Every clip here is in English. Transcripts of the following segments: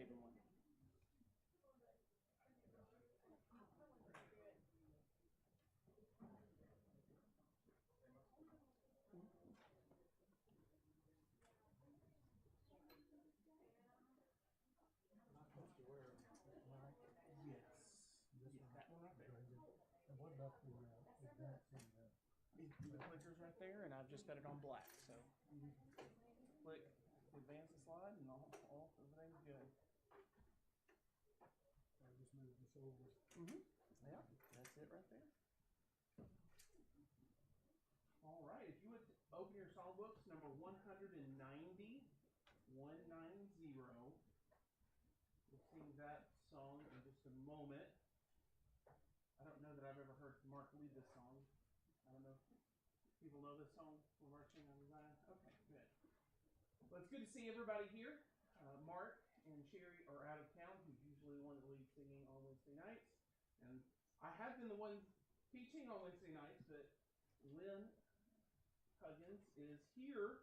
everyone. Yes. That one right there. And what about the advancing? The clicker's right there, and I've just got it on black. So click, advance the slide, and all everything's good. I just moved this over. Yeah, that's it right there. All right, if you would open your songbooks, number 190, 190. We'll sing that song in just a moment. I don't know that I've ever heard Mark lead this song. I don't know if people know this song from our singing on design. Okay, good. Well, it's good to see everybody here. Mark and Sherry are out of town, who's usually the one that leads singing on Wednesday nights. And I have been the one teaching on Wednesday nights, but Lynn Huggins is here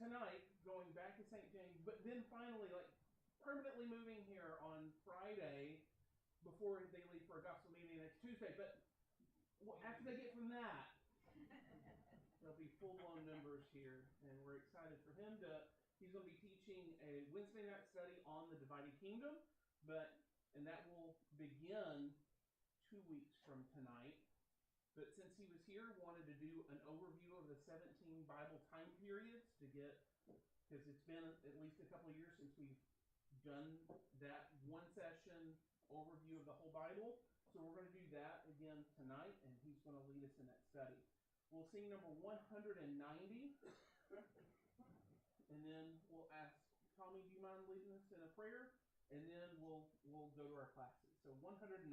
tonight, going back to St. James, but then finally, permanently moving here on Friday before they leave for a gospel meeting next Tuesday. But after they get from that, they'll be full-blown members here, and we're excited for him to. He's going to be teaching a Wednesday night study on the divided kingdom, and that will begin 2 weeks from tonight. But since he was here, wanted to do an overview of the 17 Bible time periods because it's been at least a couple of years since we've done that one session overview of the whole Bible. So we're going to do that again tonight, and he's going to lead us in that study. We'll sing number 190, and then we'll ask Tommy, do you mind leading us in a prayer? And then we'll go to our classes. So 190.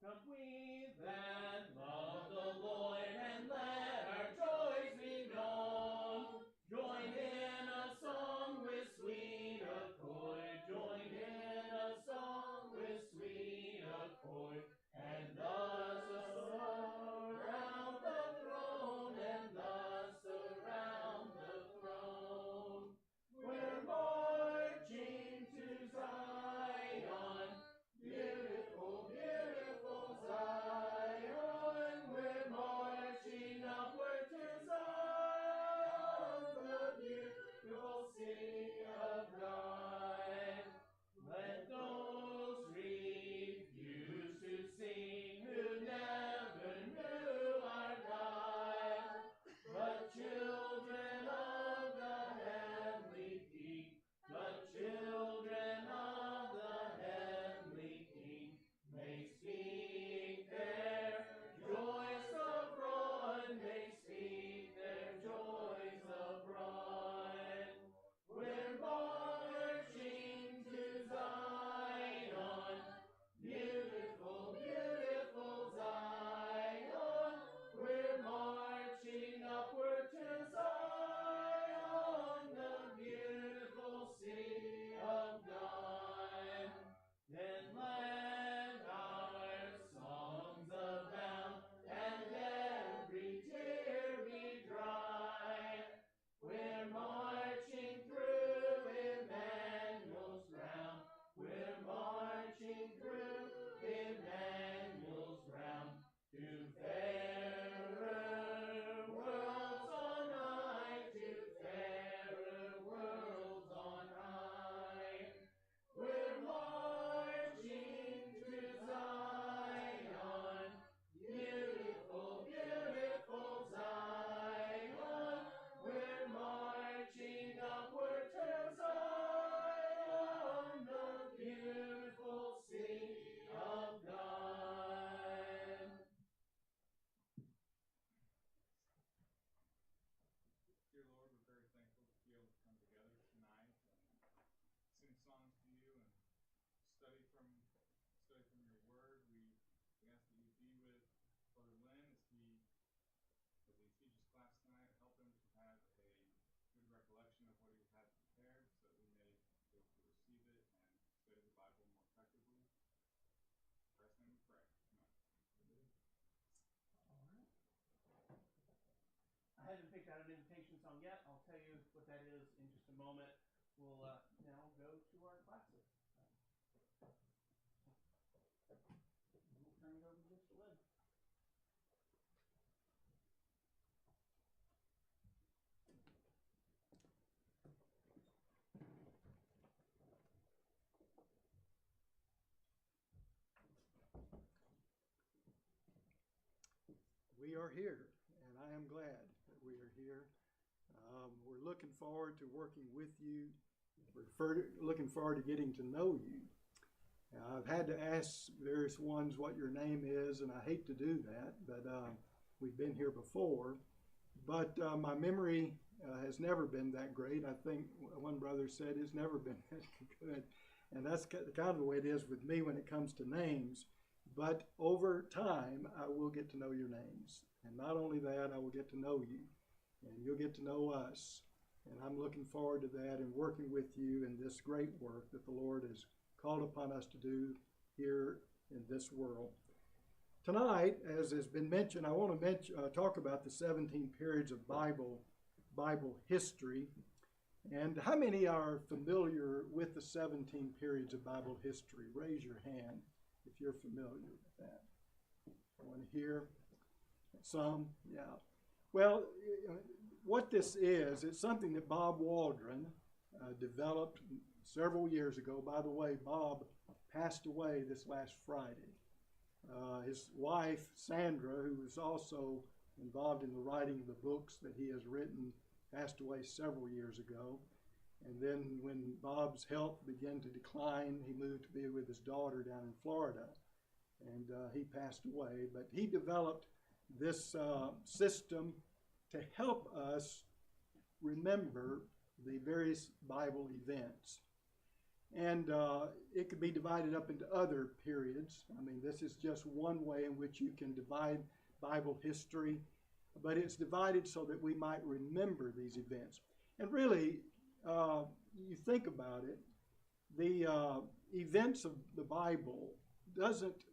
Come we that love the Lord, and let our joys be known. Join in a song with sweet accord. Join in a song with sweet accord. And thus around the throne, and thus around the throne. We're marching to Zion, beautiful, beautiful Zion. We're marching upward to Zion, the beautiful city of God. Let those refuse to sing who never knew our God, but children of the heavenly King, but children of the heavenly King, may speak their joys abroad, may speak their joys abroad. We're marching to Zion, beautiful, beautiful Zion. We're marching upward to Zion, the beautiful city of God. Then let our songs abound, and every tear be dry. We're marching through Emmanuel's ground. We're marching through Emmanuel's ground to fairer worlds on high, to fairer worlds on high. We're marching to Zion, beautiful, beautiful Zion. We're marching upward to Zion, the beautiful city of God. Dear Lord, we're very thankful to be able to come together tonight and sing songs to you and study from your word. We ask that you be with Brother Lynn as he teaches class tonight. Help him to have a good recollection of what he had prepared so that we may be able to receive it and study the Bible more effectively. In Christ's name we pray. Amen. All right. I haven't picked out an invitation song yet. I'll tell you we'll now go to our classes. We'll turn it over to Mr. Lynn. We are here, and I am glad that we are here. We're looking forward to working with you. We're looking forward to getting to know you. I've had to ask various ones what your name is, and I hate to do that, but we've been here before. But my memory has never been that great. I think one brother said it's never been that good. And that's kind of the way it is with me when it comes to names. But over time, I will get to know your names. And not only that, I will get to know you. And you'll get to know us. And I'm looking forward to that and working with you in this great work that the Lord has called upon us to do here in this world. Tonight, as has been mentioned, I want to talk about the 17 periods of Bible history. And how many are familiar with the 17 periods of Bible history? Raise your hand if you're familiar with that. I want to hear some. Yeah. Well, what this is, it's something that Bob Waldron developed several years ago. By the way, Bob passed away this last Friday. His wife, Sandra, who was also involved in the writing of the books that he has written, passed away several years ago. And then when Bob's health began to decline, he moved to be with his daughter down in Florida, and he passed away. But he developed this system to help us remember the various Bible events. And it could be divided up into other periods. I mean, this is just one way in which you can divide Bible history, but it's divided so that we might remember these events. And really, you think about it, the events of the Bible doesn't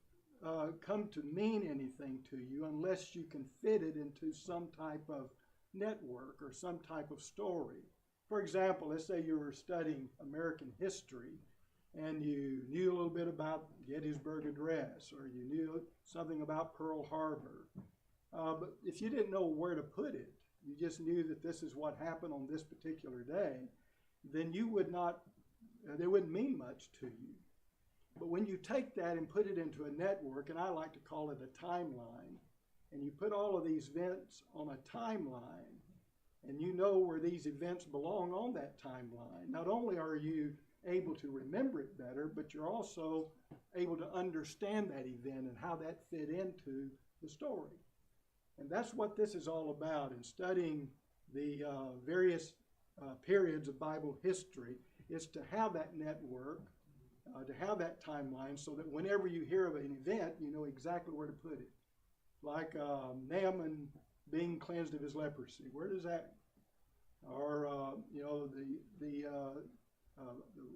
come to mean anything to you unless you can fit it into some type of network or some type of story. For example, let's say you were studying American history and you knew a little bit about Gettysburg Address, or you knew something about Pearl Harbor. But if you didn't know where to put it, you just knew that this is what happened on this particular day, then you would not, they wouldn't mean much to you. But when you take that and put it into a network, and I like to call it a timeline, and you put all of these events on a timeline, and you know where these events belong on that timeline, not only are you able to remember it better, but you're also able to understand that event and how that fit into the story. And that's what this is all about in studying the various periods of Bible history, is to have that network, to have that timeline, so that whenever you hear of an event, you know exactly where to put it. Like Naaman being cleansed of his leprosy. Where does that? Or the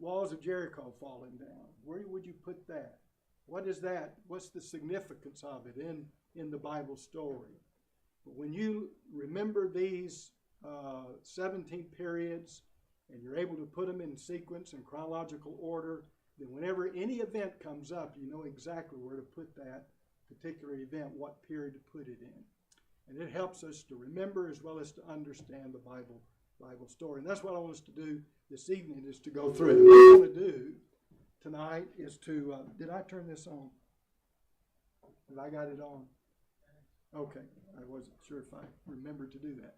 walls of Jericho falling down. Where would you put that? What is that? What's the significance of it in the Bible story? But when you remember these 17 periods and you're able to put them in sequence and chronological order, then whenever any event comes up, you know exactly where to put that particular event, what period to put it in. And it helps us to remember as well as to understand the Bible story. And that's what I want us to do this evening, is to go through it. What I want to do tonight is to, did I turn this on? Have I got it on? Okay, I wasn't sure if I remembered to do that.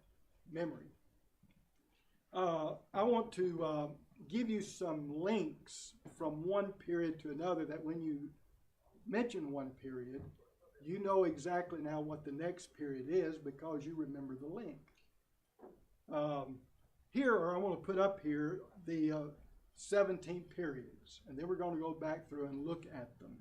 Memory. I want to give you some links from one period to another, that when you mention one period, you know exactly now what the next period is because you remember the link. I want to put up here the 17 periods, and then we're going to go back through and look at them.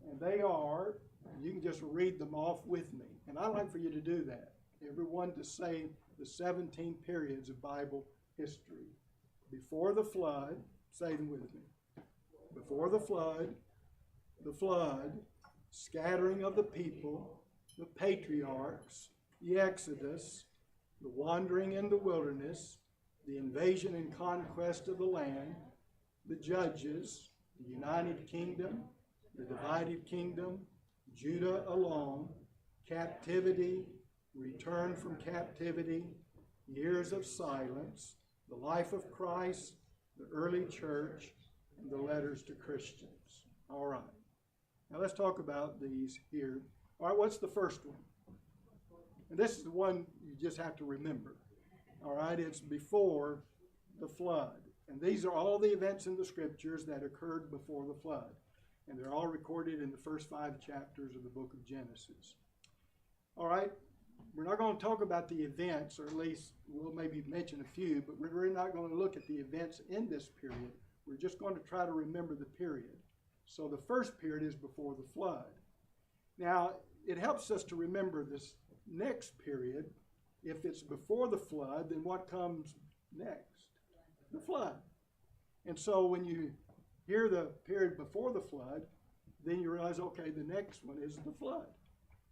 And they are, you can just read them off with me. And I like for you to do that. Everyone to say the 17 periods of Bible history. Before the flood, say them with me. Before the flood, scattering of the people, the patriarchs, the Exodus, the wandering in the wilderness, the invasion and conquest of the land, the judges, the united kingdom, the divided kingdom, Judah alone, captivity, return from captivity, years of silence, the life of Christ, the early church, and the letters to Christians. All right. Now let's talk about these here. All right, what's the first one? And this is the one you just have to remember. All right, it's before the flood. And these are all the events in the scriptures that occurred before the flood. And they're all recorded in the first 5 chapters of the book of Genesis. All right, we're not going to talk about the events, or at least we'll maybe mention a few, but we're not going to look at the events in this period. We're just going to try to remember the period. So the first period is before the flood. Now, it helps us to remember this next period. If it's before the flood, then what comes next? The flood. And so when you hear the period before the flood, then you realize, okay, the next one is the flood.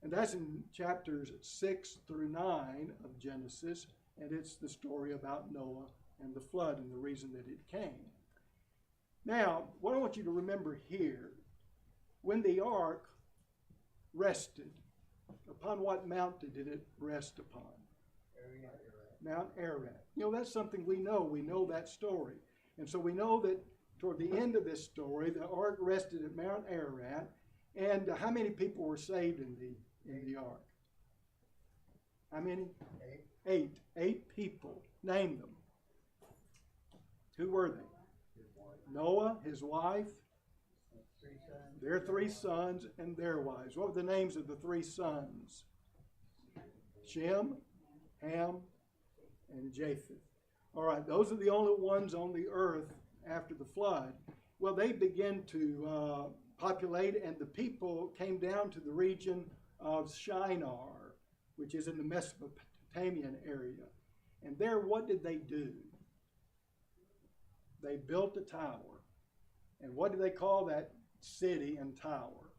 And that's in chapters 6 through 9 of Genesis, and it's the story about Noah and the flood and the reason that it came. Now, what I want you to remember here, when the ark rested, upon what mountain did it rest upon? Mount Ararat. You know, that's something we know. We know that story. And so we know that toward the end of this story, the ark rested at Mount Ararat. And how many people were saved in the ark? How many? 8. 8 people. Name them. Who were they? Noah, his wife, their 3 sons, and their wives. What were the names of the 3 sons? Shem, Ham, and Japheth. All right, those are the only ones on the earth after the flood. Well, they began to populate, and the people came down to the region of Shinar, which is in the Mesopotamian area. And there, what did they do? They built a tower. And what do they call that city and tower?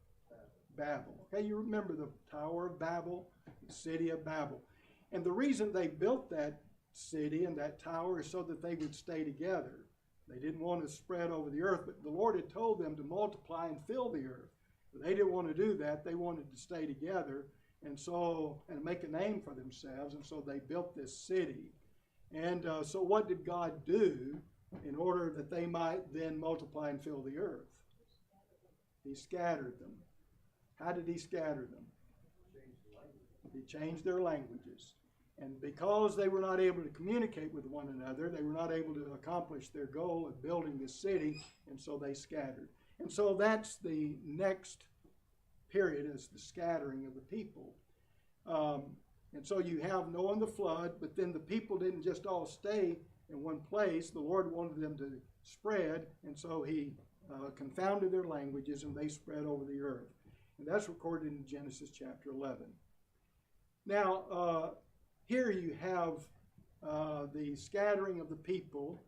Babel. Okay, you remember the Tower of Babel, the city of Babel. And the reason they built that city and that tower is so that they would stay together. They didn't want to spread over the earth, but the Lord had told them to multiply and fill the earth. But they didn't want to do that. They wanted to stay together and make a name for themselves. And so they built this city. And so what did God do in order that they might then multiply and fill the earth? He scattered them. How did he scatter them? He changed their languages. And because they were not able to communicate with one another, they were not able to accomplish their goal of building this city, and so they scattered. And so that's the next period, is the scattering of the people. And so you have Noah and the flood, but then the people didn't just all stay in one place. The Lord wanted them to spread, and so he confounded their languages, and they spread over the earth. And that's recorded in Genesis chapter 11. Now, here you have the scattering of the people.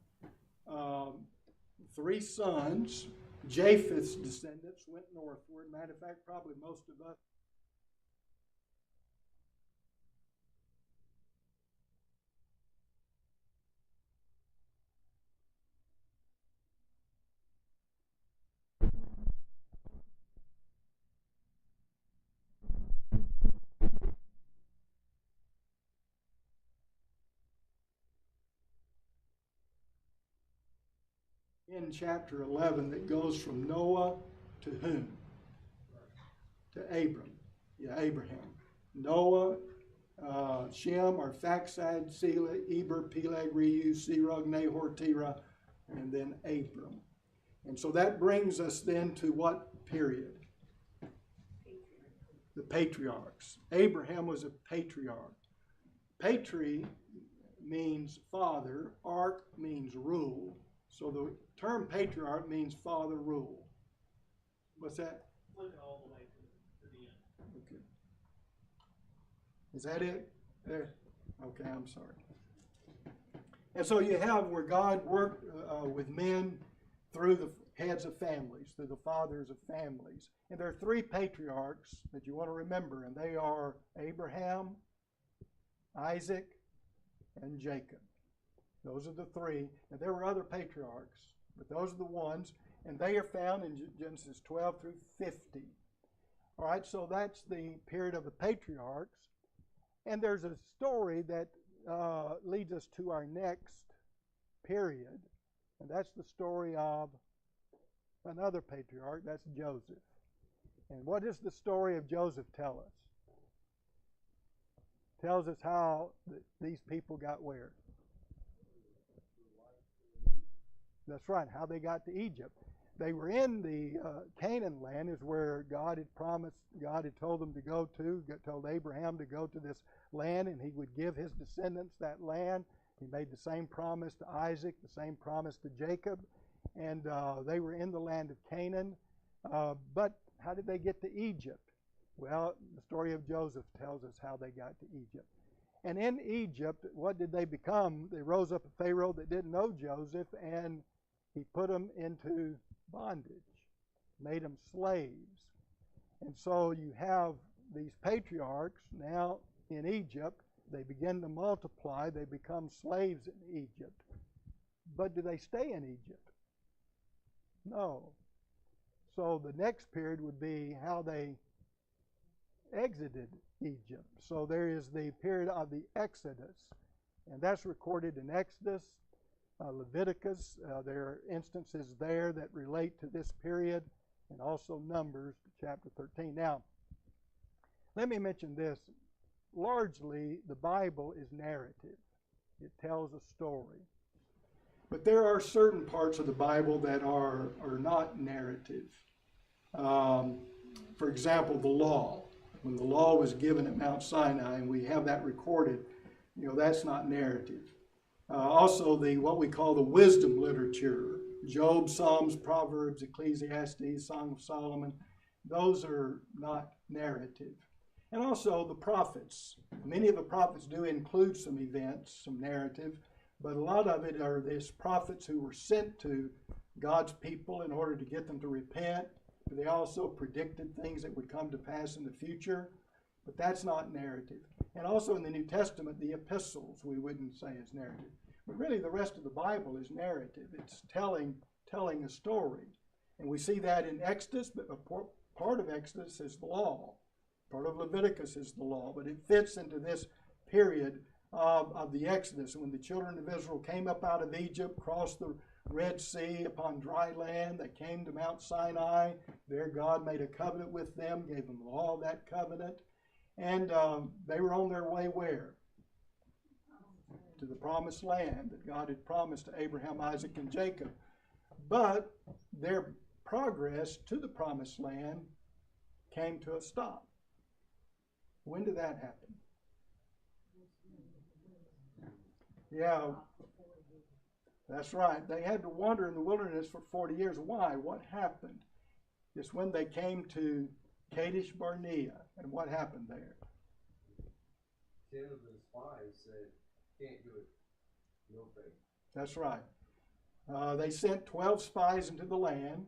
3 sons. Japheth's descendants went northward. Matter of fact, probably most of us. In chapter 11 that goes from Noah to whom? To Abram. Yeah, Abraham. Noah, Shem, Arphaxad, Selah, Eber, Peleg, Reu, Serug, Nahor, Terah, and then Abram. And so that brings us then to what period? The patriarchs. Abraham was a patriarch. Patri means father. Arch means rule. So the term patriarch means father rule. What's that? Flip it all the way to the end. Okay. Is that it? There. Okay, I'm sorry. And so you have where God worked with men through the heads of families, through the fathers of families. And there are 3 patriarchs that you want to remember, and they are Abraham, Isaac, and Jacob. Those are the three. And there were other patriarchs, but those are the ones, and they are found in Genesis 12 through 50. All right, so that's the period of the patriarchs. And there's a story that leads us to our next period, and that's the story of another patriarch, that's Joseph. And what does the story of Joseph tell us? It tells us how these people got where? That's right, how they got to Egypt. They were in the Canaan land, is where God had promised, God had told them to go to, told Abraham to go to this land, and he would give his descendants that land. He made the same promise to Isaac, the same promise to Jacob, and they were in the land of Canaan. But how did they get to Egypt? Well, the story of Joseph tells us how they got to Egypt. And in Egypt, what did they become? They rose up a Pharaoh that didn't know Joseph, and he put them into bondage, made them slaves. And so you have these patriarchs now in Egypt. They begin to multiply. They become slaves in Egypt. But do they stay in Egypt? No. So the next period would be how they exited Egypt. So there is the period of the Exodus, and that's recorded in Exodus, Leviticus. There are instances there that relate to this period, and also Numbers chapter 13. Now, let me mention this. Largely, the Bible is narrative. It tells a story. But there are certain parts of the Bible that are not narrative. For example, the law. When the law was given at Mount Sinai, and we have that recorded, that's not narrative. Also, what we call the wisdom literature, Job, Psalms, Proverbs, Ecclesiastes, Song of Solomon, those are not narrative. And also the prophets. Many of the prophets do include some events, some narrative, but a lot of it are these prophets who were sent to God's people in order to get them to repent. But they also predicted things that would come to pass in the future, but that's not narrative. And also in the New Testament, the epistles we wouldn't say is narrative. But really the rest of the Bible is narrative. It's telling a story. And we see that in Exodus, but a part of Exodus is the law. Part of Leviticus is the law, but it fits into this period of the Exodus. When the children of Israel came up out of Egypt, crossed the Red Sea upon dry land, they came to Mount Sinai. There God made a covenant with them, gave them the law of that covenant. And they were on their way where? To the promised land that God had promised to Abraham, Isaac, and Jacob. But their progress to the promised land came to a stop. When did that happen? Yeah, that's right. They had to wander in the wilderness for 40 years. Why? What happened? It's when they came to Kadesh Barnea. And what happened there? 10 of the spies said, can't do it. No faith. That's right. They sent 12 spies into the land.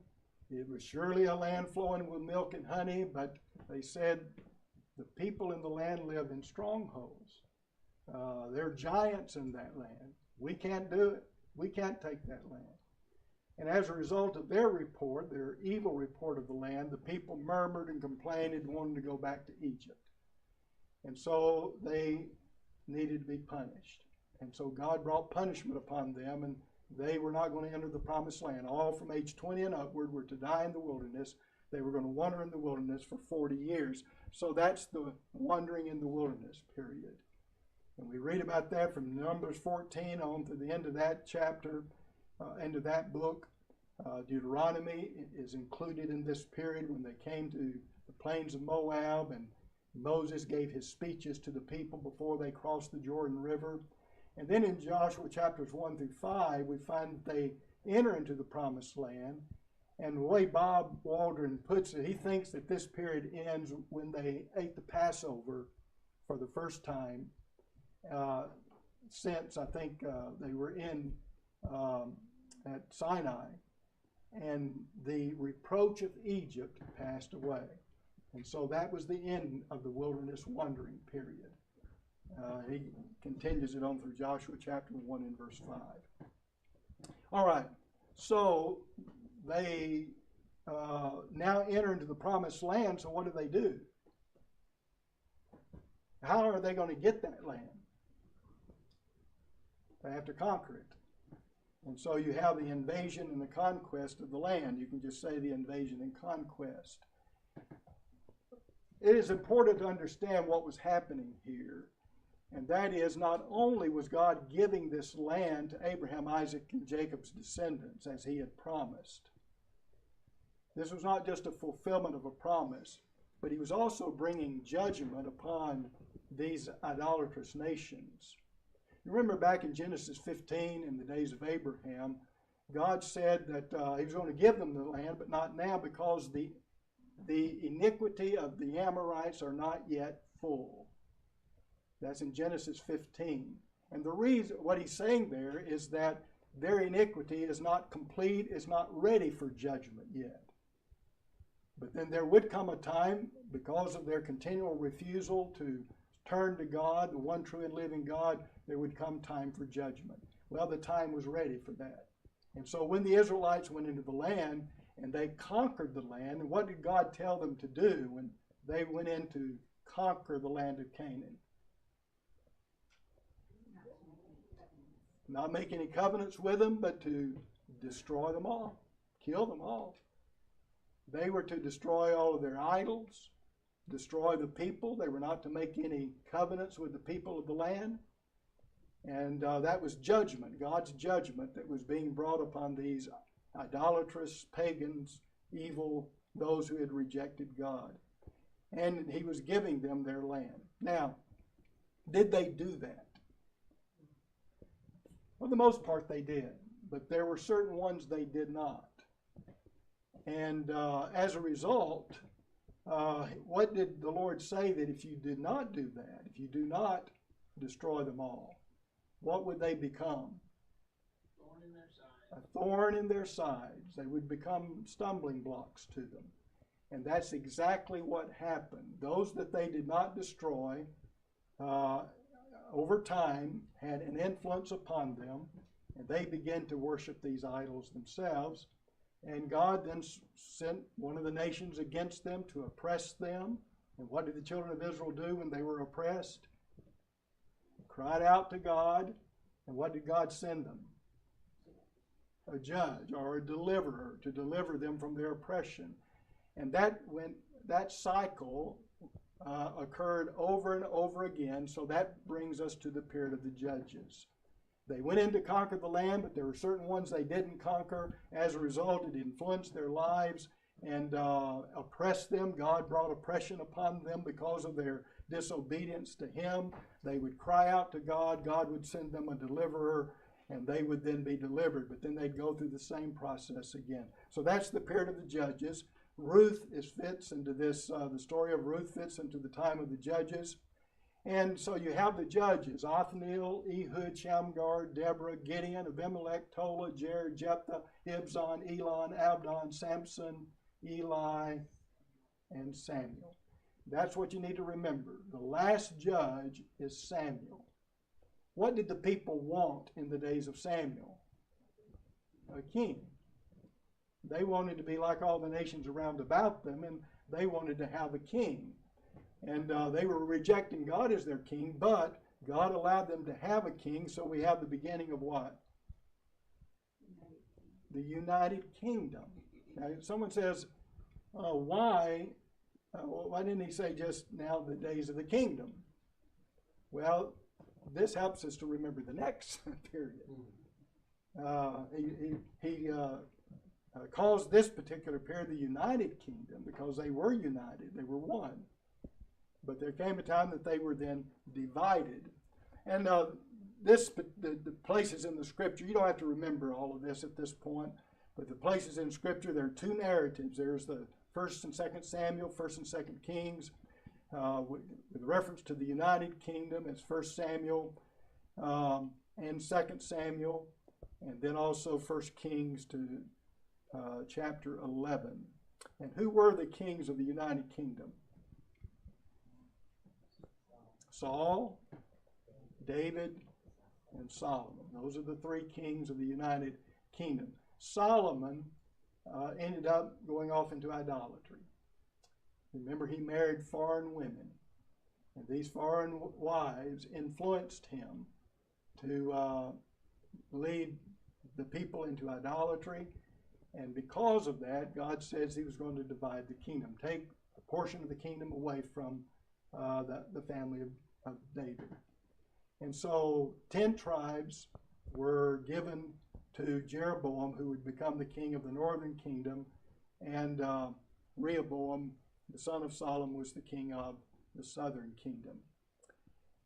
It was surely a land flowing with milk and honey, but they said the people in the land live in strongholds. There are giants in that land. We can't do it. We can't take that land. And as a result of their report, their evil report of the land, the people murmured and complained and wanted to go back to Egypt. And so they needed to be punished. And so God brought punishment upon them, and they were not going to enter the promised land. All from age 20 and upward were to die in the wilderness. They were going to wander in the wilderness for 40 years. So that's the wandering in the wilderness period. And we read about that from Numbers 14 on to the end of that chapter, end of that book. Deuteronomy is included in this period when they came to the plains of Moab, and Moses gave his speeches to the people before they crossed the Jordan River. And then in Joshua chapters 1 through 5, we find that they enter into the promised land. And the way Bob Waldron puts it, he thinks that this period ends when they ate the Passover for the first time since, I think, they were in at Sinai. And the reproach of Egypt passed away. And so that was the end of the wilderness wandering period. He continues it on through Joshua chapter 1 and verse 5. All right, so they now enter into the promised land, so what do? How are they going to get that land? They have to conquer it. And so you have the invasion and the conquest of the land. You can just say the invasion and conquest. It is important to understand what was happening here. And that is, not only was God giving this land to Abraham, Isaac, and Jacob's descendants as he had promised. This was not just a fulfillment of a promise, but he was also bringing judgment upon these idolatrous nations. You remember back in Genesis 15, in the days of Abraham, God said that he was going to give them the land, but not now, because the iniquity of the Amorites are not yet full. That's in Genesis 15. And the reason, what he's saying there is that their iniquity is not complete, is not ready for judgment yet. But then there would come a time, because of their continual refusal to turn to God, the one true and living God, there would come time for judgment. Well, the time was ready for that. And so when the Israelites went into the land and they conquered the land, and what did God tell them to do when they went in to conquer the land of Canaan? Not make any covenants with them, but to destroy them all, kill them all. They were to destroy all of their idols, destroy the people. They were not to make any covenants with the people of the land. And that was judgment, God's judgment that was being brought upon these idolatrous, pagans, evil, those who had rejected God. And he was giving them their land. Now, did they do that? For the most part, they did. But there were certain ones they did not. And as a result, what did the Lord say that if you did not do that, if you do not destroy them all, what would they become? Thorn in their side. A thorn in their sides. They would become stumbling blocks to them. And that's exactly what happened. Those that they did not destroy, over time, had an influence upon them, and they began to worship these idols themselves. And God then sent one of the nations against them to oppress them. And what did the children of Israel do when they were oppressed? Cried out to God. And what did God send them? A judge or a deliverer to deliver them from their oppression. And that cycle occurred over and over again. So that brings us to the period of the judges. They went in to conquer the land, but there were certain ones they didn't conquer. As a result, it influenced their lives and oppressed them. God brought oppression upon them because of their disobedience to him. They would cry out to God. God would send them a deliverer, and they would then be delivered. But then they'd go through the same process again. So that's the period of the judges. Ruth fits into this. The story of Ruth fits into the time of the judges. And so you have the judges: Othniel, Ehud, Shamgar, Deborah, Gideon, Abimelech, Tola, Jared, Jephthah, Ibzan, Elon, Abdon, Samson, Eli, and Samuel. That's what you need to remember. The last judge is Samuel. What did the people want in the days of Samuel? A king. They wanted to be like all the nations around about them, and they wanted to have a king. And they were rejecting God as their king, but God allowed them to have a king, so we have the beginning of what? The United Kingdom. Now, someone says, why didn't he say just now the days of the kingdom? Well, this helps us to remember the next period. He calls this particular period the United Kingdom because they were united, they were one. But there came a time that they were then divided. And the places in the scripture, you don't have to remember all of this at this point, but the places in scripture, there are two narratives. There's the 1st and 2nd Samuel, 1st and 2nd Kings. With reference to the United Kingdom, it's 1st Samuel and 2nd Samuel, and then also 1st Kings to chapter 11. And who were the kings of the United Kingdom? Saul David and Solomon. Those are the three kings of the United Kingdom. Solomon ended up going off into idolatry. Remember, he married foreign women, and these foreign wives influenced him to lead the people into idolatry. And because of that, God says he was going to divide the kingdom, take a portion of the kingdom away from the family of David. And so 10 tribes were given to Jeroboam, who would become the king of the northern kingdom, and Rehoboam, the son of Solomon, was the king of the southern kingdom.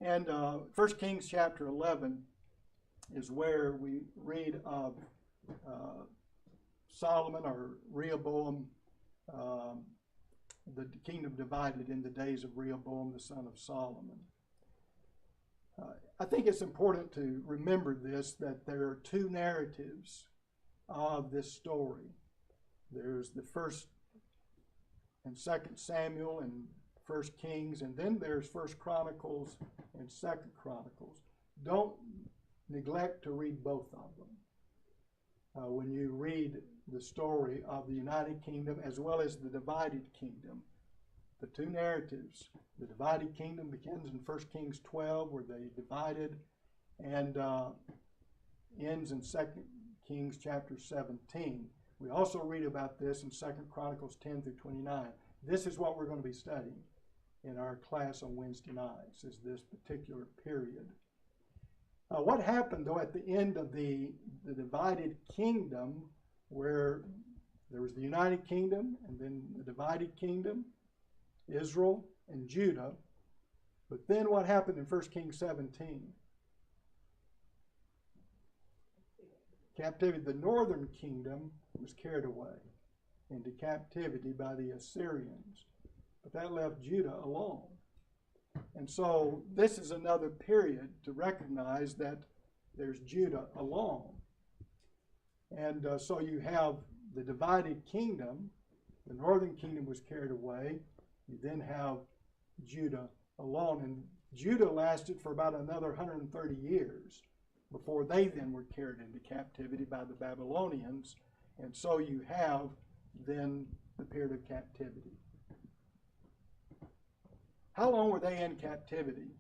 And 1 Kings chapter 11 is where we read of Solomon, or Rehoboam, the kingdom divided in the days of Rehoboam, the son of Solomon. I think it's important to remember this, that there are two narratives of this story. There's the 1st and 2nd Samuel and 1st Kings, and then there's 1st Chronicles and 2nd Chronicles. Don't neglect to read both of them. When you read the story of the United Kingdom as well as the divided kingdom, the two narratives, the divided kingdom begins in 1 Kings 12, where they divided, and ends in 2 Kings chapter 17. We also read about this in 2 Chronicles 10 through 29. This is what we're going to be studying in our class on Wednesday nights, is this particular period. What happened, though, at the end of the divided kingdom, where there was the United Kingdom and then the divided kingdom, Israel and Judah. But then what happened in 1 Kings 17? Captivity. The northern kingdom was carried away into captivity by the Assyrians. But that left Judah alone. And so this is another period to recognize that there's Judah alone. And so you have the divided kingdom. The northern kingdom was carried away. You then have Judah alone. And Judah lasted for about another 130 years before they then were carried into captivity by the Babylonians. And so you have then the period of captivity. How long were they in captivity?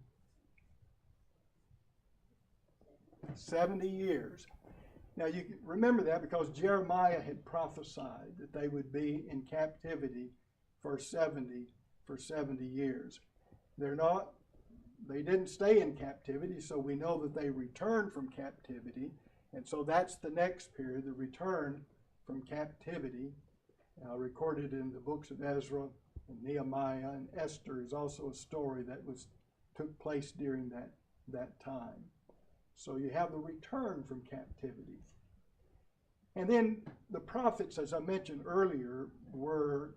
70 years. Now you can remember that because Jeremiah had prophesied that they would be in captivity for 70 years. They didn't stay in captivity, so we know that they returned from captivity. And so that's the next period, the return from captivity, recorded in the books of Ezra and Nehemiah, and Esther is also a story that took place during that time. So you have the return from captivity. And then the prophets, as I mentioned earlier, were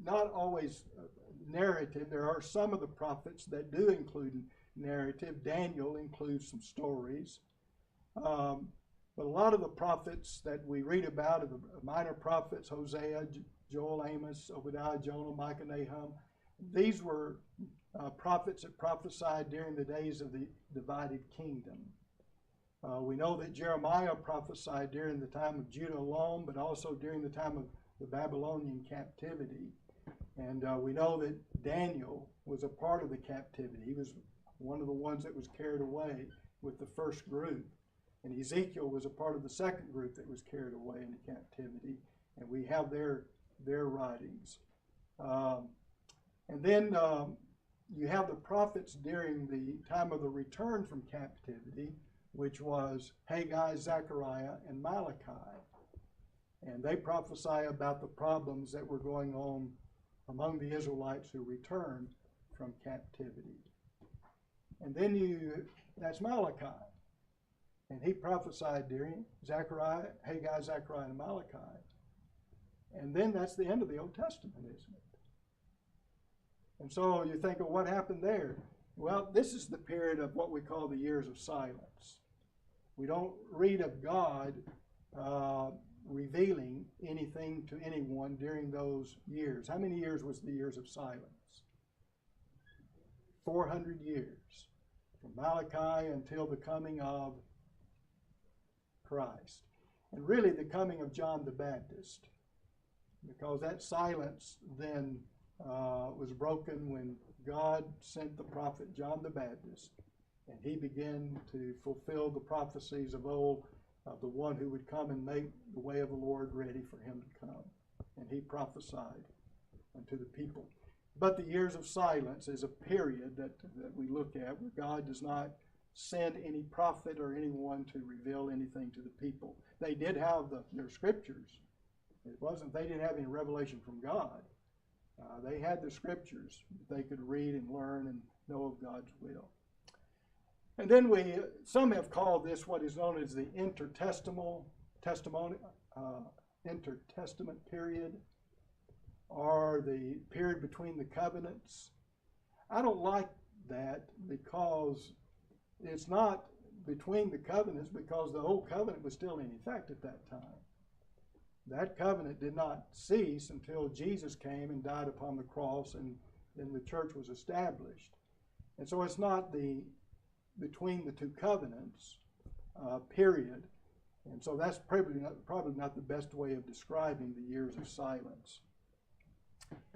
not always narrative. There are some of the prophets that do include narrative. Daniel includes some stories. But a lot of the prophets that we read about are the minor prophets, Hosea, Joel, Amos, Obadiah, Jonah, Micah, Nahum. These were prophets that prophesied during the days of the divided kingdom. We know that Jeremiah prophesied during the time of Judah alone, but also during the time of the Babylonian captivity. And we know that Daniel was a part of the captivity. He was one of the ones that was carried away with the first group. And Ezekiel was a part of the second group that was carried away into captivity. And we have their writings. And then you have the prophets during the time of the return from captivity, which was Haggai, Zechariah, and Malachi. And they prophesy about the problems that were going on among the Israelites who returned from captivity. And then that's Malachi. And he prophesied during Zechariah, Haggai, Zechariah, and Malachi. And then that's the end of the Old Testament, isn't it? And so you think, well, what happened there? Well, this is the period of what we call the years of silence. We don't read of God revealing anything to anyone during those years. How many years was the years of silence? 400 years. from Malachi until the coming of Christ. And really the coming of John the Baptist, because that silence then was broken when God sent the prophet John the Baptist, and he began to fulfill the prophecies of old of the one who would come and make the way of the Lord ready for him to come. And he prophesied unto the people. But the years of silence is a period that we look at where God does not send any prophet or anyone to reveal anything to the people. They did have their scriptures. It wasn't they didn't have any revelation from God. They had the scriptures that they could read and learn and know of God's will. And then some have called this what is known as the intertestament period, or the period between the covenants. I don't like that because it's not between the covenants, because the old covenant was still in effect at that time. That covenant did not cease until Jesus came and died upon the cross, and then the church was established. And so it's not the between the two covenants period. And so that's probably not the best way of describing the years of silence.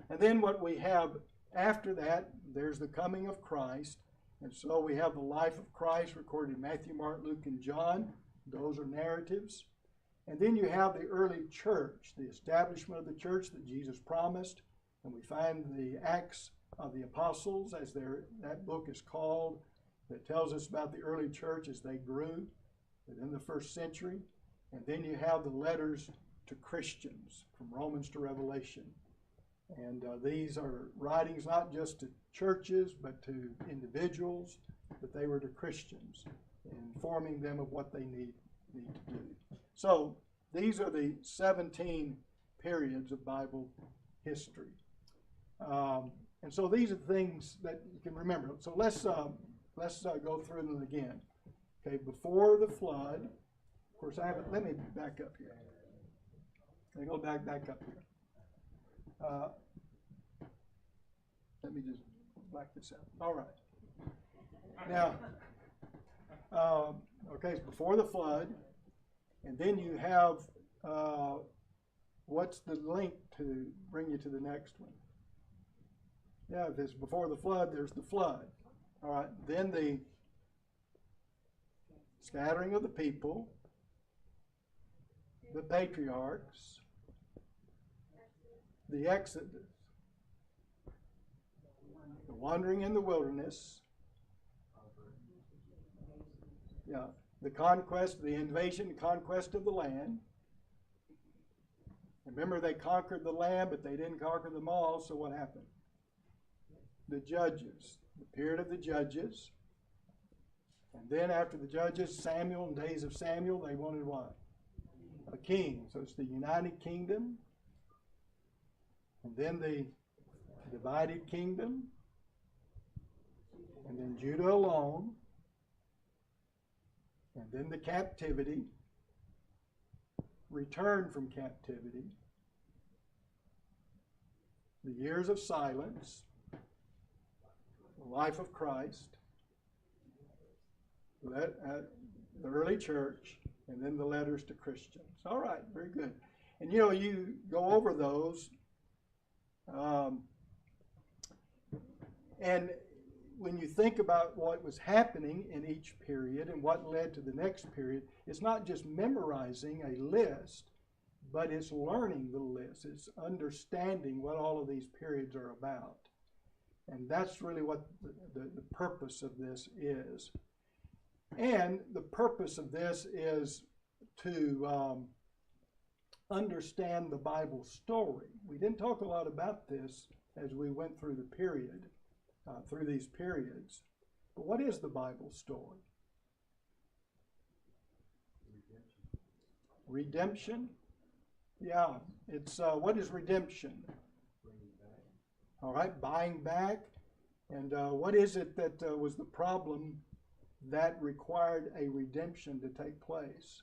And then what we have after that, there's the coming of Christ. And so we have the life of Christ recorded in Matthew, Mark, Luke, and John. Those are narratives. And then you have the early church, the establishment of the church that Jesus promised. And we find the Acts of the Apostles, as that book is called, that tells us about the early church as they grew in the first century. And then you have the letters to Christians, from Romans to Revelation. And these are writings not just to churches, but to individuals, but they were to Christians, informing them of what they need to do. So these are the 17 periods of Bible history. And so these are things that you can remember. So let's go through them again. Okay, before the flood, of course, let me back up here. Let me go back up here. Let me just black this out. All right. Now, okay, it's before the flood, and then you have what's the link to bring you to the next one? Yeah, if it's before the flood, there's the flood. All right, then the scattering of the people, the patriarchs, the Exodus, the wandering in the wilderness, the conquest, the invasion, conquest of the land. Remember, they conquered the land, but they didn't conquer them all, so what happened? The judges, the period of the judges. And then after the judges, Samuel, and days of Samuel, they wanted what? A king. So it's the United Kingdom. And then the divided kingdom. And then Judah alone. And then the captivity. Return from captivity. The years of silence. The life of Christ. The early church, and then the letters to Christians. All right, very good. And you go over those, and when you think about what was happening in each period and what led to the next period, it's not just memorizing a list, but it's learning the list. It's understanding what all of these periods are about. And that's really what the purpose of this is. And the purpose of this is to understand the Bible story. We didn't talk a lot about this as we went through the period, through these periods. But what is the Bible story? Redemption? Yeah, it's what is redemption? All right, buying back. And what is it that was the problem that required a redemption to take place?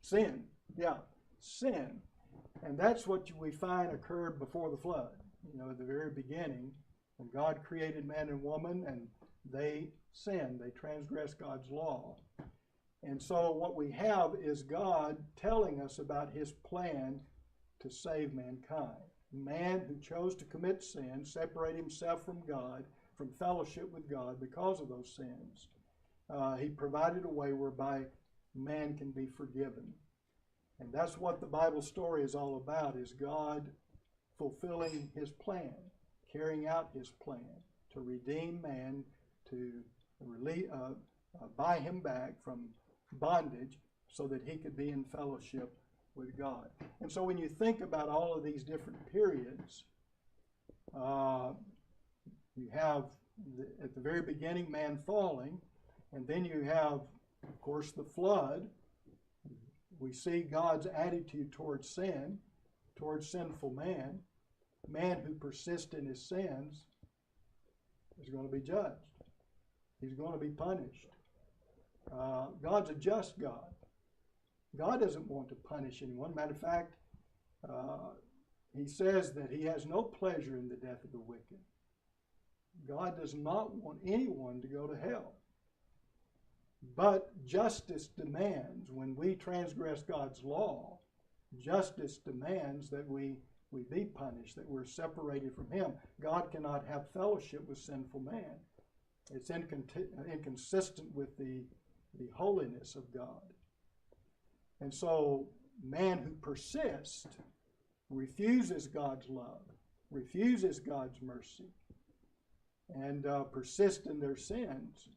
Sin. Yeah, sin. And that's what we find occurred before the flood. At the very beginning, When God created man and woman and they sinned, they transgressed God's law. And so what we have is God telling us about his plan to save mankind. Man who chose to commit sin, separate himself from God, from fellowship with God because of those sins. He provided a way whereby man can be forgiven. And that's what the Bible story is all about, is God fulfilling his plan, carrying out his plan to redeem man, to buy him back from bondage so that he could be in fellowship with God. And so when you think about all of these different periods, you have at the very beginning man falling, and then you have, of course, the flood. We see God's attitude towards sin, towards sinful man. Man who persists in his sins is going to be judged. He's going to be punished. God's a just God. God doesn't want to punish anyone. Matter of fact, he says that he has no pleasure in the death of the wicked. God does not want anyone to go to hell. But justice demands, when we transgress God's law, justice demands that we be punished, that we're separated from him. God cannot have fellowship with sinful man. It's inconsistent with the holiness of God. And so man who persists, refuses God's love, refuses God's mercy, and persist in their sins,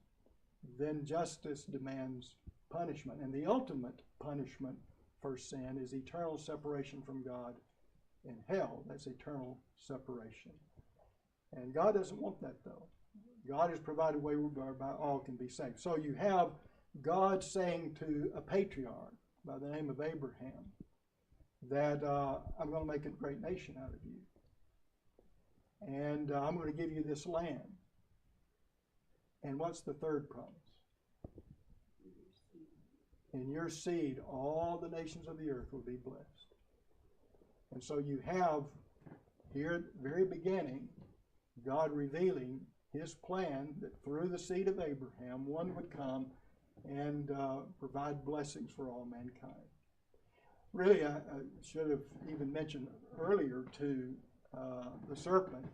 then justice demands punishment. And the ultimate punishment for sin is eternal separation from God in hell. That's eternal separation. And God doesn't want that, though. God has provided a way whereby all can be saved. So you have God saying to a patriarch by the name of Abraham that I'm going to make a great nation out of you. And I'm going to give you this land. And what's the third promise? In your seed, all the nations of the earth will be blessed. And so you have here at the very beginning, God revealing his plan that through the seed of Abraham, one would come and provide blessings for all mankind. Really, I should have even mentioned earlier to the serpent.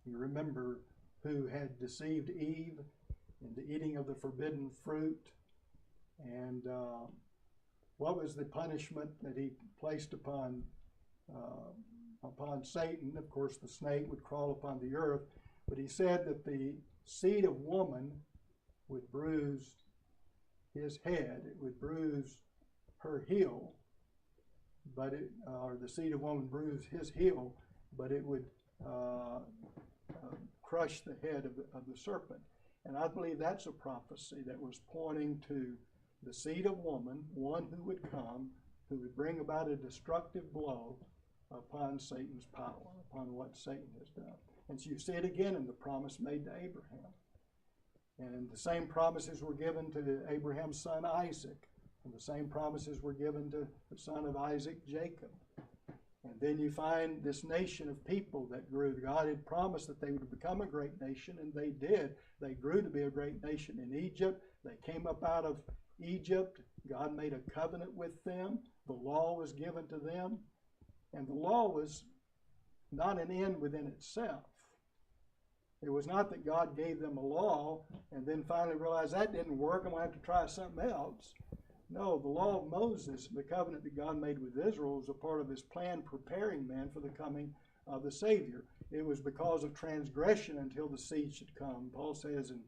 You remember who had deceived Eve into eating of the forbidden fruit. And what was the punishment that he placed upon Satan? Of course, the snake would crawl upon the earth. But he said that the seed of woman would bruise his head. It would bruise her heel, or the seed of woman bruise his heel, but it would crush the head of the serpent. And I believe that's a prophecy that was pointing to the seed of woman, one who would come, who would bring about a destructive blow upon Satan's power, upon what Satan has done. And so you see it again in the promise made to Abraham. And the same promises were given to Abraham's son Isaac. And the same promises were given to the son of Isaac, Jacob. And then you find this nation of people that grew. God had promised that they would become a great nation, and they did. They grew to be a great nation in Egypt. They came up out of Egypt. God made a covenant with them. The law was given to them. And the law was not an end within itself. It was not that God gave them a law and then finally realized that didn't work, I'm going to have to try something else. No, the law of Moses, the covenant that God made with Israel, was a part of his plan preparing man for the coming of the Savior. It was because of transgression until the seed should come. Paul says in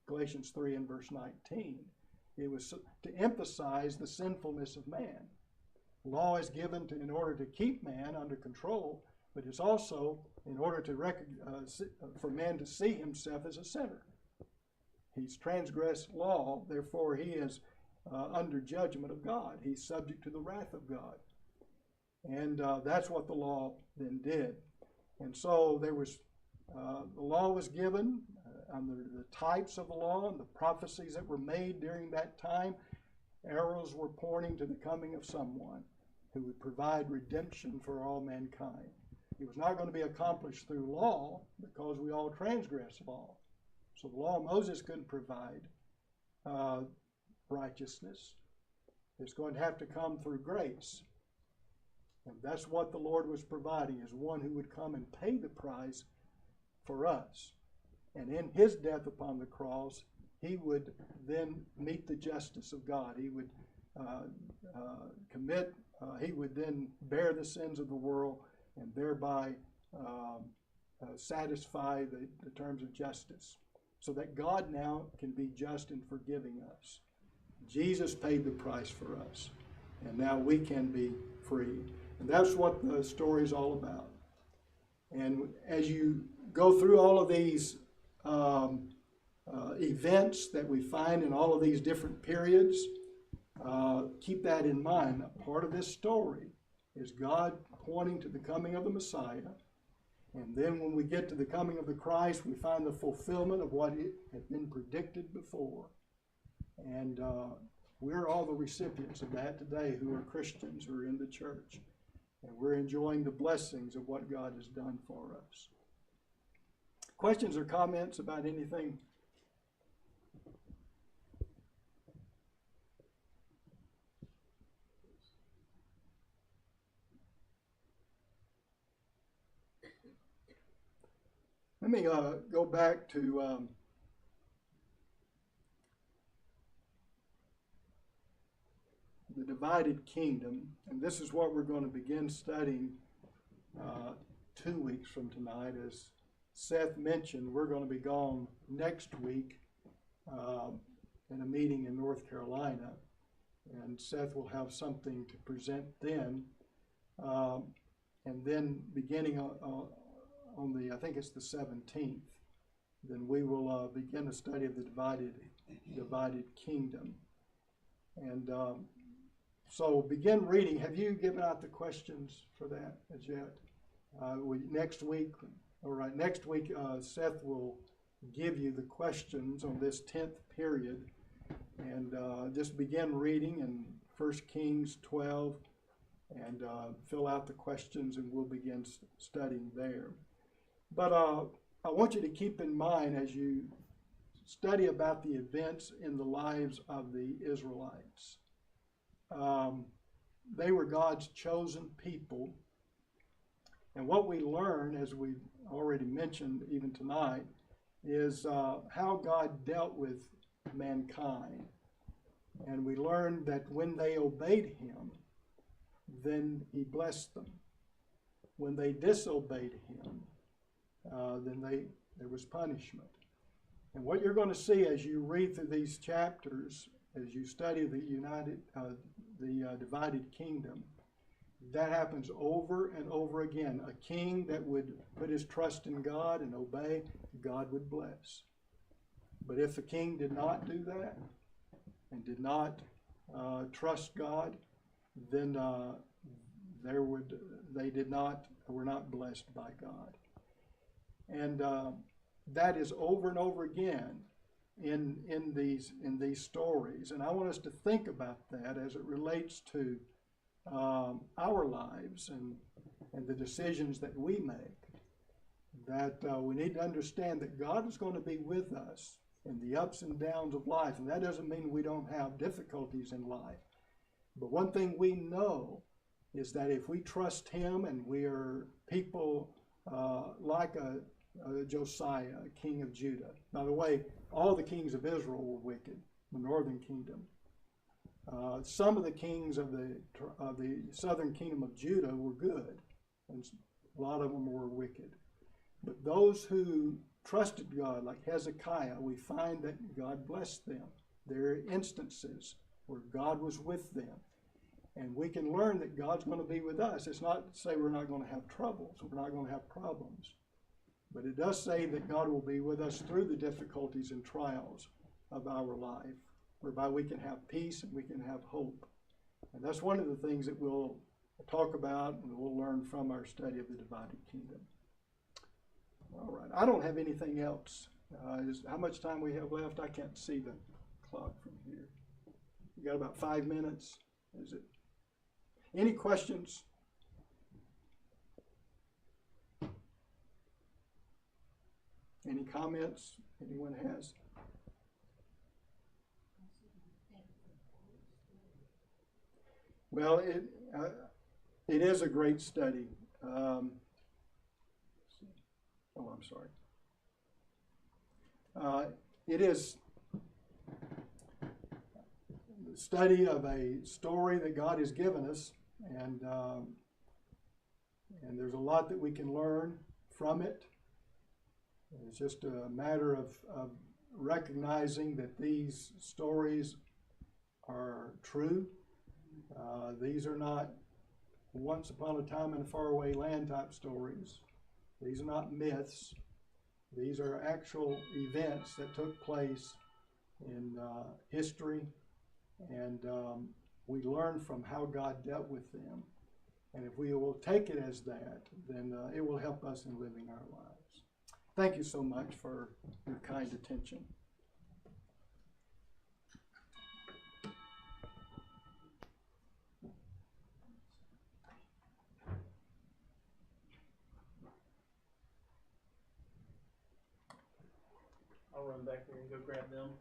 Galatians 3 and verse 19, it was to emphasize the sinfulness of man. Law is given in order to keep man under control, but it's also in order to for man to see himself as a sinner. He's transgressed law, therefore he is under judgment of God. He's subject to the wrath of God. And that's what the law then did. And so there was, the law was given under the types of the law and the prophecies that were made during that time. Arrows were pointing to the coming of someone who would provide redemption for all mankind. It was not going to be accomplished through law because we all transgress law. So the law of Moses couldn't provide righteousness. It's going to have to come through grace. And that's what the Lord was providing, is one who would come and pay the price for us. And in his death upon the cross, he would then meet the justice of God. He would he would then bear the sins of the world and thereby satisfy the terms of justice, so that God now can be just in forgiving us. Jesus paid the price for us, and now we can be free. And that's what the story is all about. And as you go through all of these events that we find in all of these different periods, keep that in mind. A part of this story is God pointing to the coming of the Messiah. And then when we get to the coming of the Christ, we find the fulfillment of what had been predicted before. And we're all the recipients of that today who are Christians, who are in the church. And we're enjoying the blessings of what God has done for us. Questions or comments about anything? Let me go back to the divided kingdom, and this is what we're going to begin studying 2 weeks from tonight. As Seth mentioned, we're going to be gone next week in a meeting in North Carolina, and Seth will have something to present then, and then beginning on the, I think it's the 17th, then we will begin a study of the divided kingdom. And so begin reading. Have you given out the questions for that as yet? Next week, Seth will give you the questions on this 10th period, and just begin reading in 1 Kings 12 and fill out the questions, and we'll begin studying there. But I want you to keep in mind, as you study about the events in the lives of the Israelites, they were God's chosen people. And what we learn, as we've already mentioned even tonight, is how God dealt with mankind. And we learned that when they obeyed him, then he blessed them. When they disobeyed him, then there was punishment. And what you're going to see as you read through these chapters, as you study the divided kingdom, that happens over and over again. A king that would put his trust in God and obey, God would bless. But if the king did not do that and did not trust God, then were not blessed by God. And that is over and over again in these stories. And I want us to think about that as it relates to our lives and the decisions that we make. That we need to understand that God is going to be with us in the ups and downs of life. And that doesn't mean we don't have difficulties in life. But one thing we know is that if we trust him, and we are people like Josiah, king of Judah. By the way, all the kings of Israel were wicked, the northern kingdom. Some of the kings of the southern kingdom of Judah were good, and a lot of them were wicked. But those who trusted God, like Hezekiah, we find that God blessed them. There are instances where God was with them. And we can learn that God's going to be with us. It's not to say we're not going to have troubles, we're not going to have problems. But it does say that God will be with us through the difficulties and trials of our life, whereby we can have peace and we can have hope. And that's one of the things that we'll talk about and we'll learn from our study of the divided kingdom. All right, I don't have anything else. How much time we have left? I can't see the clock from here. We got about 5 minutes. Is it? Any questions? Any comments anyone has? Well, it is a great study. I'm sorry. It is the study of a story that God has given us, and there's a lot that we can learn from it. It's just a matter of recognizing that these stories are true. These are not once upon a time in a faraway land type stories. These are not myths. These are actual events that took place in history, and we learn from how God dealt with them. And if we will take it as that, then it will help us in living our lives. Thank you so much for your kind attention. I'll run back there and go grab them.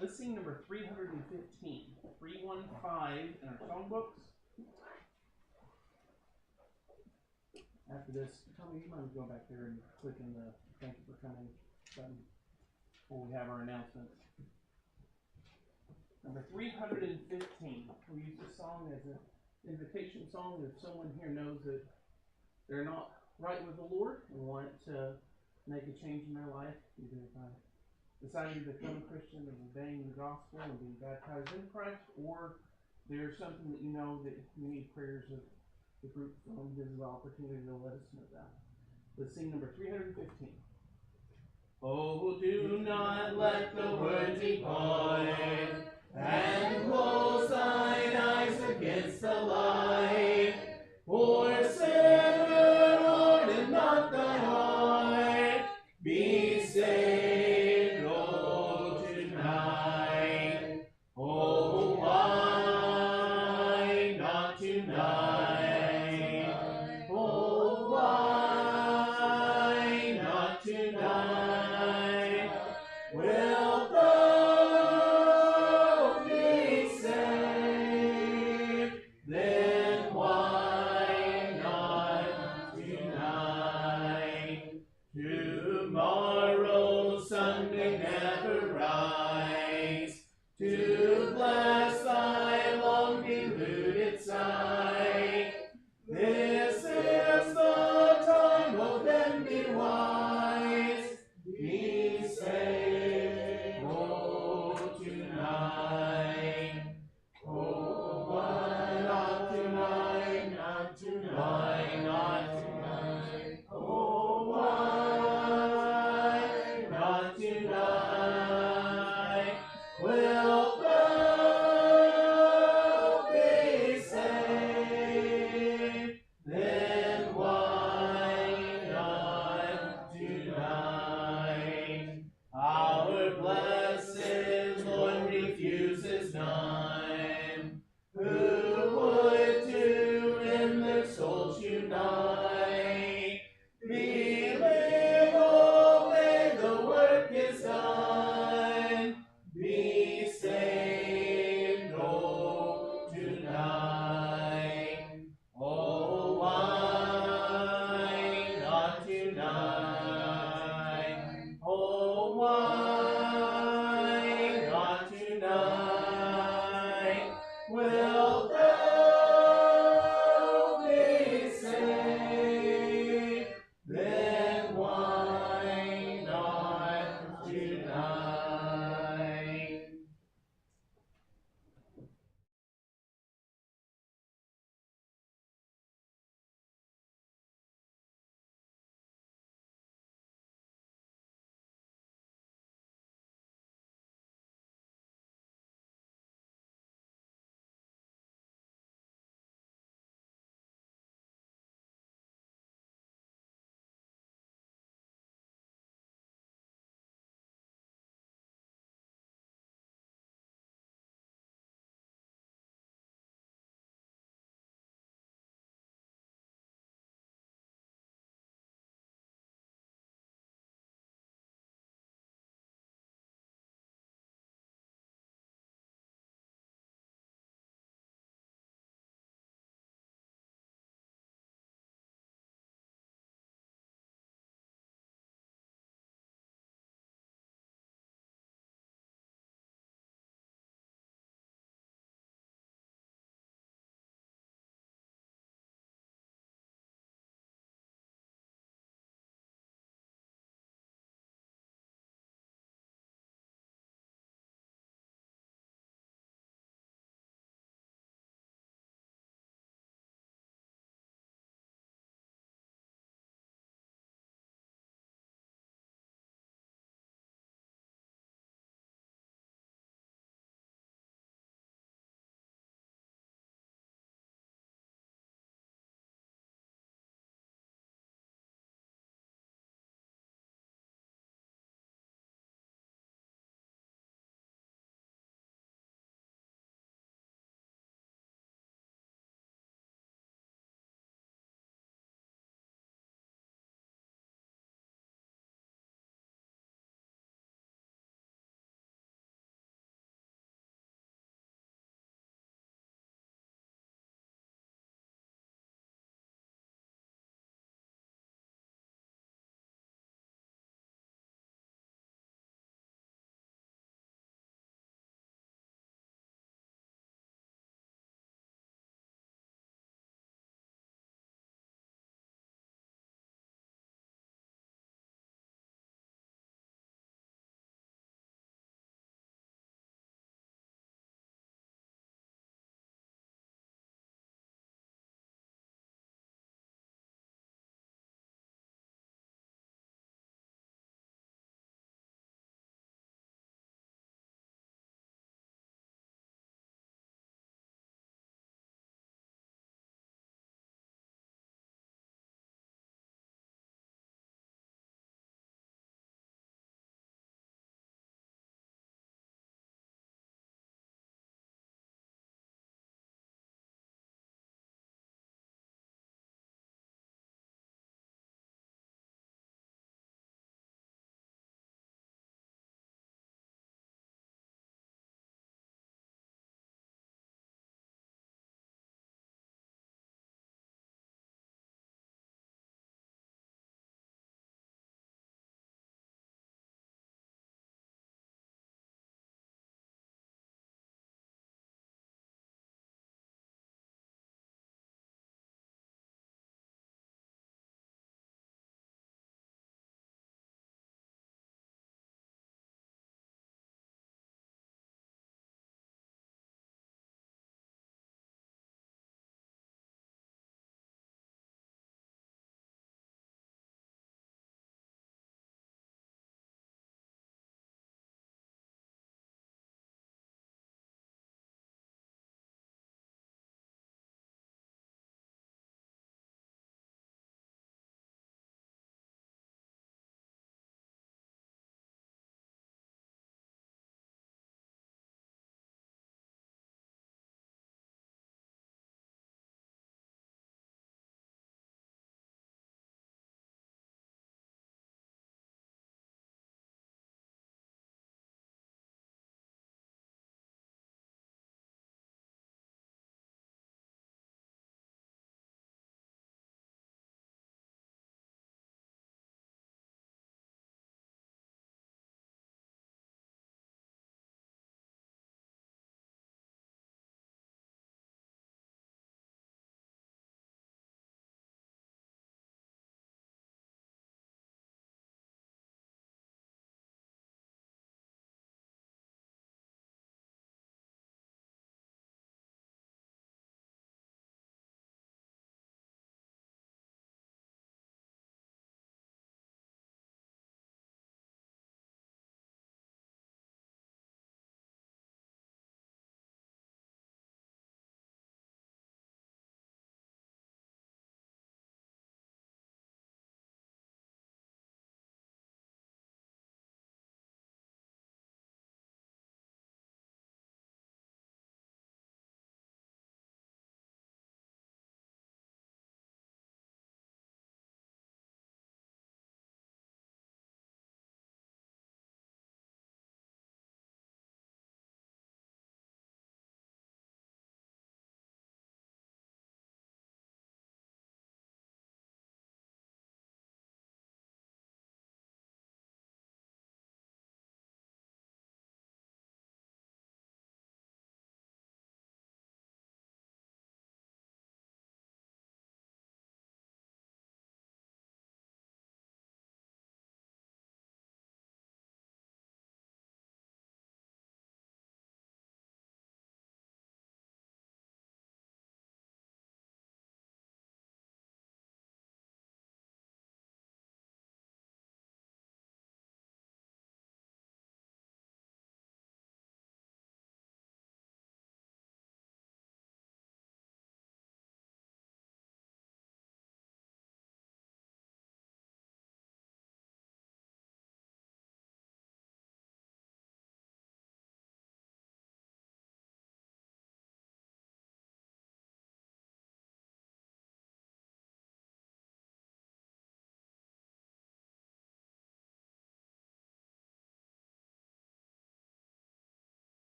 Let's sing number 315. 315 in our songbooks. After this, Tommy, you mind going back there and clicking the thank you for coming button before we have our announcements. Number 315. We use this song as an invitation song if someone here knows that they're not right with the Lord and want to make a change in their life, either by deciding to become a Christian and obeying the gospel and being baptized in Christ, or there's something that you know that you need prayers of the group from. This is the opportunity to let us know that. Let's sing number 315. Oh, do not let the word depart, and close thine eyes against the light. For sinner, harden not thy heart. Be saved, oh, tonight. Oh, why not tonight? Oh, why not tonight? Wilt thou be saved? Then why not tonight? Tomorrow sun may never rise to bless thy long deluded sight. This is the time, oh then be wise. Be saved, oh, tonight. Oh, why not tonight? Not tonight, not tonight. Oh, why not tonight? Wilt thou be saved? Then why not tonight? Our blessed Lord refuses none who would to in their souls unite. Believe, obey, the work is done. Be saved, oh, tonight. Oh, why not tonight? Oh, why not tonight? Wilt